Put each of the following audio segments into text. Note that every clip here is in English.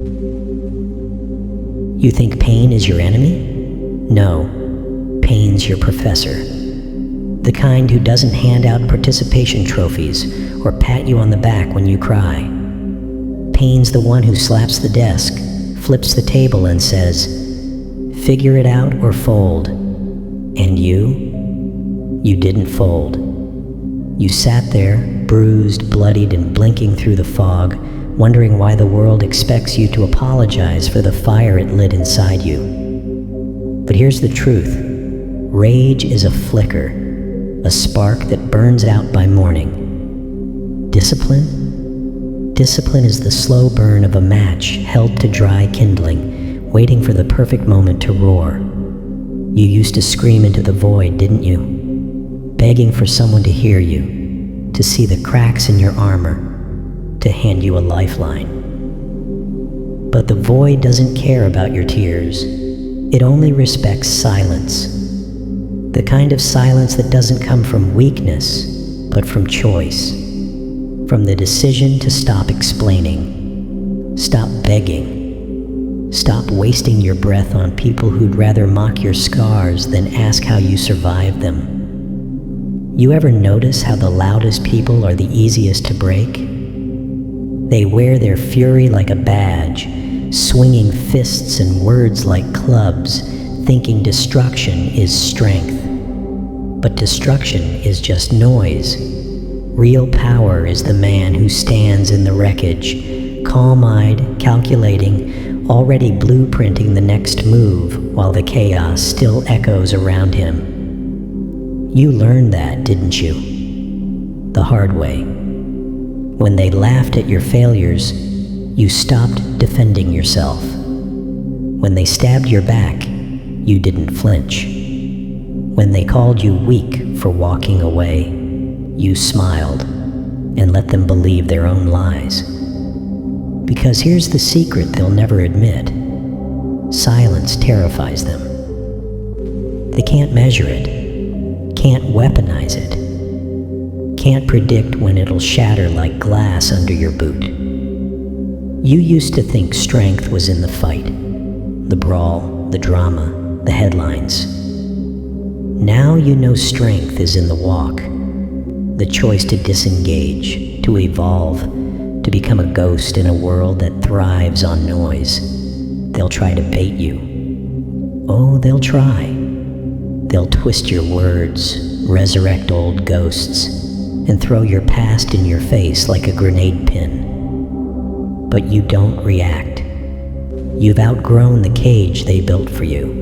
You think pain is your enemy? No, pain's your professor. The kind who doesn't hand out participation trophies or pat you on the back when you cry. Pain's the one who slaps the desk, flips the table and says, "Figure it out or fold." And you didn't fold. You sat there, bruised, bloodied, and blinking through the fog, wondering why the world expects you to apologize for the fire it lit inside you. But here's the truth. Rage is a flicker, a spark that burns out by morning. Discipline? Discipline is the slow burn of a match held to dry kindling, waiting for the perfect moment to roar. You used to scream into the void, didn't you? Begging for someone to hear you, to see the cracks in your armor, to hand you a lifeline. But the void doesn't care about your tears. It only respects silence. The kind of silence that doesn't come from weakness, but from choice. From the decision to stop explaining, stop begging, stop wasting your breath on people who'd rather mock your scars than ask how you survived them. You ever notice how the loudest people are the easiest to break? They wear their fury like a badge, swinging fists and words like clubs, thinking destruction is strength. But destruction is just noise. Real power is the man who stands in the wreckage, calm-eyed, calculating, already blueprinting the next move while the chaos still echoes around him. You learned that, didn't you? The hard way. When they laughed at your failures, you stopped defending yourself. When they stabbed your back, you didn't flinch. When they called you weak for walking away, you smiled and let them believe their own lies. Because here's the secret they'll never admit. Silence terrifies them. They can't measure it, can't weaponize it, can't predict when it'll shatter like glass under your boot. You used to think strength was in the fight, the brawl, the drama, the headlines. Now you know strength is in the walk, the choice to disengage, to evolve, to become a ghost in a world that thrives on noise. They'll try to bait you. Oh, they'll try. They'll twist your words, resurrect old ghosts, and throw your past in your face like a grenade pin. But you don't react. You've outgrown the cage they built for you.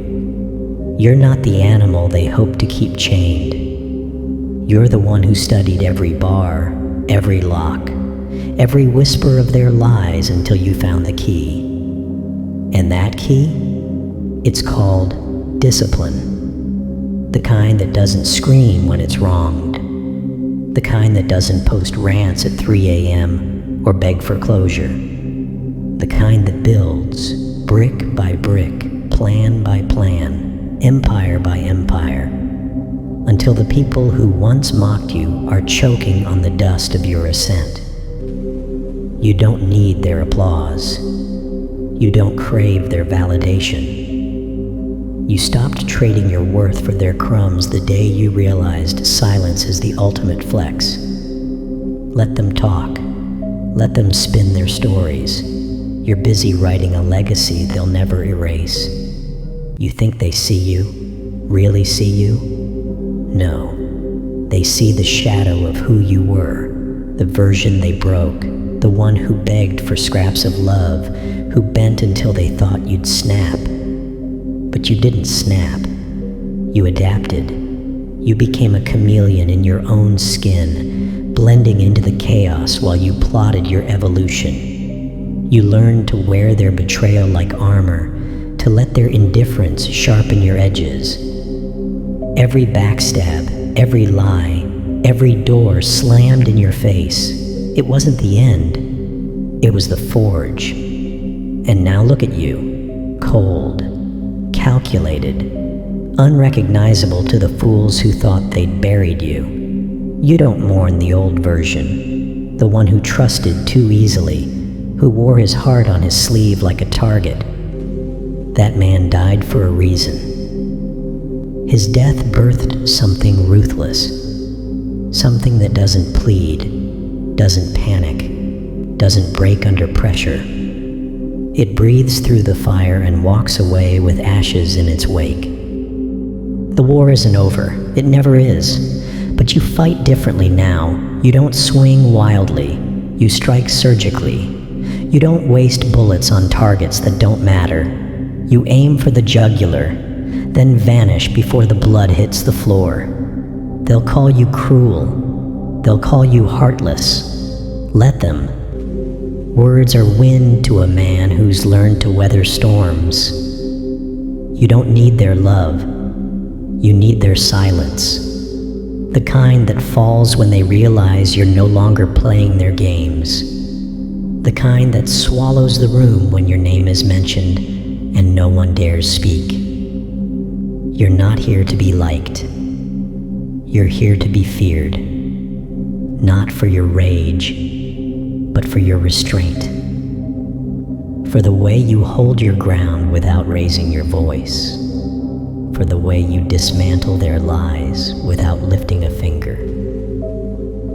You're not the animal they hope to keep chained. You're the one who studied every bar, every lock, every whisper of their lies until you found the key. And that key? It's called discipline. The kind that doesn't scream when it's wronged. The kind that doesn't post rants at 3 a.m. or beg for closure. The kind that builds, brick by brick, plan by plan, empire by empire, until the people who once mocked you are choking on the dust of your ascent. You don't need their applause. You don't crave their validation. You stopped trading your worth for their crumbs the day you realized silence is the ultimate flex. Let them talk. Let them spin their stories. You're busy writing a legacy they'll never erase. You think they see you? Really see you? No. They see the shadow of who you were, the version they broke, the one who begged for scraps of love, who bent until they thought you'd snap. But you didn't snap. You adapted. You became a chameleon in your own skin, blending into the chaos while you plotted your evolution. You learned to wear their betrayal like armor, to let their indifference sharpen your edges. Every backstab, every lie, every door slammed in your face. It wasn't the end. It was the forge. And now look at you, cold, calculated, unrecognizable to the fools who thought they'd buried you. You don't mourn the old version, the one who trusted too easily, who wore his heart on his sleeve like a target. That man died for a reason. His death birthed something ruthless, something that doesn't plead, doesn't panic, doesn't break under pressure. It breathes through the fire and walks away with ashes in its wake. The war isn't over. It never is. But you fight differently now. You don't swing wildly. You strike surgically. You don't waste bullets on targets that don't matter. You aim for the jugular, then vanish before the blood hits the floor. They'll call you cruel. They'll call you heartless. Let them. Words are wind to a man who's learned to weather storms. You don't need their love. You need their silence. The kind that falls when they realize you're no longer playing their games. The kind that swallows the room when your name is mentioned and no one dares speak. You're not here to be liked. You're here to be feared. Not for your rage, but for your restraint. For the way you hold your ground without raising your voice. For the way you dismantle their lies without lifting a finger.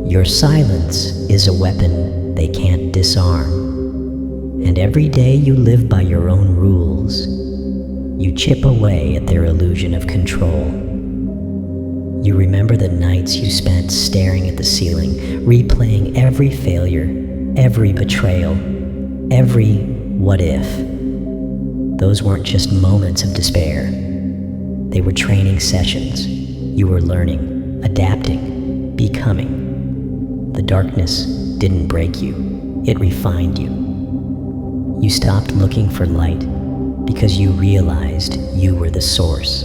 Your silence is a weapon they can't disarm. And every day you live by your own rules, you chip away at their illusion of control. You remember the nights you spent staring at the ceiling, replaying every failure, every betrayal, every what if. Those weren't just moments of despair. They were training sessions. You were learning, adapting, becoming. The darkness didn't break you. It refined you. You stopped looking for light because you realized you were the source.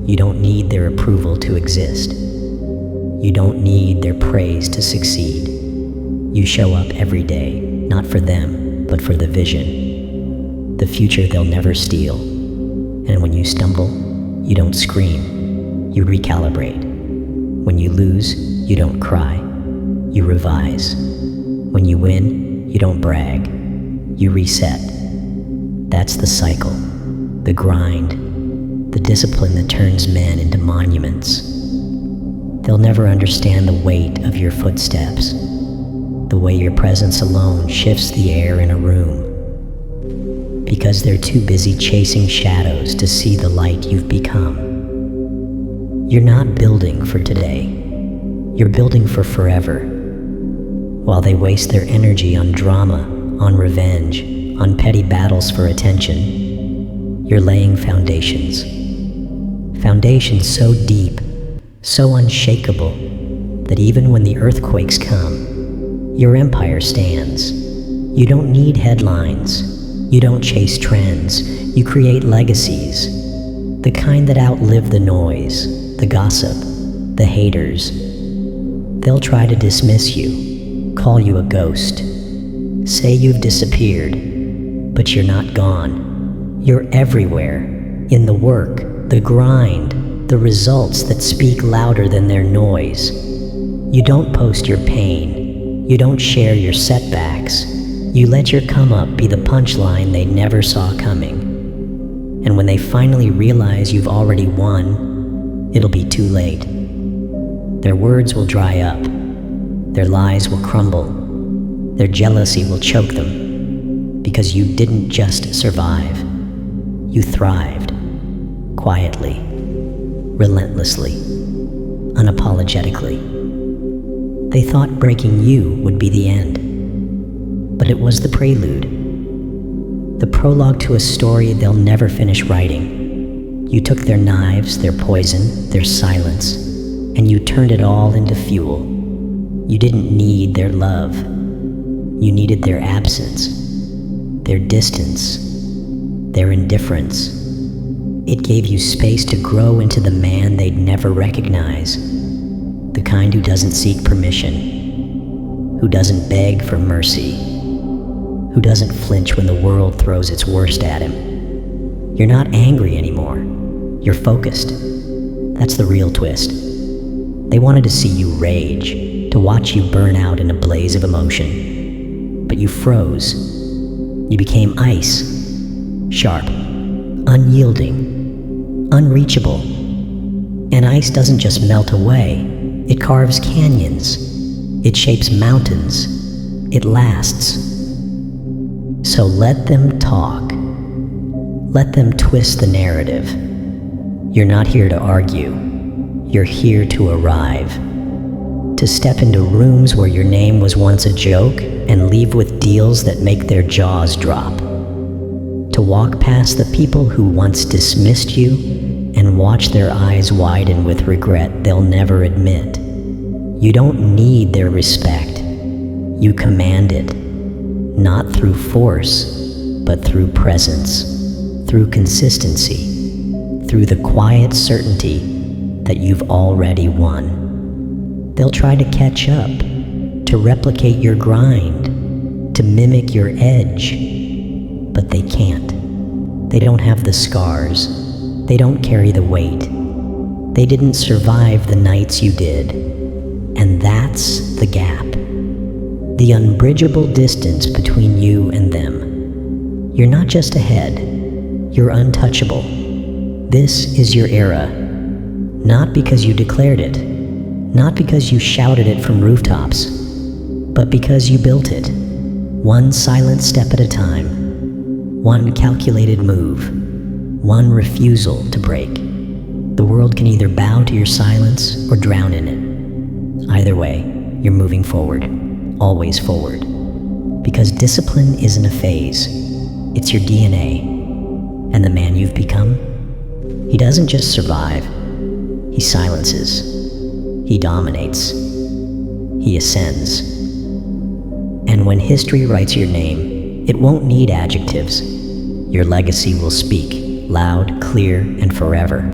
You don't need their approval to exist. You don't need their praise to succeed. You show up every day, not for them, but for the vision. The future they'll never steal. And when you stumble, you don't scream. You recalibrate. When you lose, you don't cry. You revise. When you win, you don't brag. You reset. That's the cycle, the grind, the discipline that turns men into monuments. They'll never understand the weight of your footsteps, the way your presence alone shifts the air in a room, because they're too busy chasing shadows to see the light you've become. You're not building for today. You're building for forever. While they waste their energy on drama, on revenge, on petty battles for attention, you're laying foundations. Foundations so deep, so unshakable, that even when the earthquakes come, your empire stands. You don't need headlines. You don't chase trends. You create legacies. The kind that outlive the noise, the gossip, the haters. They'll try to dismiss you, call you a ghost, say you've disappeared, but you're not gone. You're everywhere, in the work, the grind, the results that speak louder than their noise. You don't post your pain. You don't share your setbacks. You let your come up be the punchline they never saw coming. And when they finally realize you've already won, it'll be too late. Their words will dry up. Their lies will crumble. Their jealousy will choke them. Because you didn't just survive. You thrived. Quietly. Relentlessly. Unapologetically. They thought breaking you would be the end. But it was the prelude. The prologue to a story they'll never finish writing. You took their knives, their poison, their silence, and you turned it all into fuel. You didn't need their love. You needed their absence, their distance, their indifference. It gave you space to grow into the man they'd never recognize, the kind who doesn't seek permission, who doesn't beg for mercy, who doesn't flinch when the world throws its worst at him. You're not angry anymore. You're focused. That's the real twist. They wanted to see you rage, to watch you burn out in a blaze of emotion. But but you froze. You became ice, sharp, unyielding, unreachable. And ice doesn't just melt away, it carves canyons, it shapes mountains, it lasts. So let them talk. Let them twist the narrative. You're not here to argue. You're here to arrive. To step into rooms where your name was once a joke and leave with deals that make their jaws drop. To walk past the people who once dismissed you and watch their eyes widen with regret they'll never admit. You don't need their respect. You command it, not through force, but through presence, through consistency, through the quiet certainty that you've already won. They'll try to catch up, to replicate your grind, to mimic your edge, but they can't. They don't have the scars. They don't carry the weight. They didn't survive the nights you did. And that's the gap. The unbridgeable distance between you and them. You're not just ahead. You're untouchable. This is your era. Not because you declared it. Not because you shouted it from rooftops. But because you built it. One silent step at a time. One calculated move. One refusal to break. The world can either bow to your silence or drown in it. Either way, you're moving forward. Always forward. Because discipline isn't a phase. It's your DNA. And the man you've become? He doesn't just survive. He silences. He dominates. He ascends. And when history writes your name, it won't need adjectives. Your legacy will speak, loud, clear, and forever.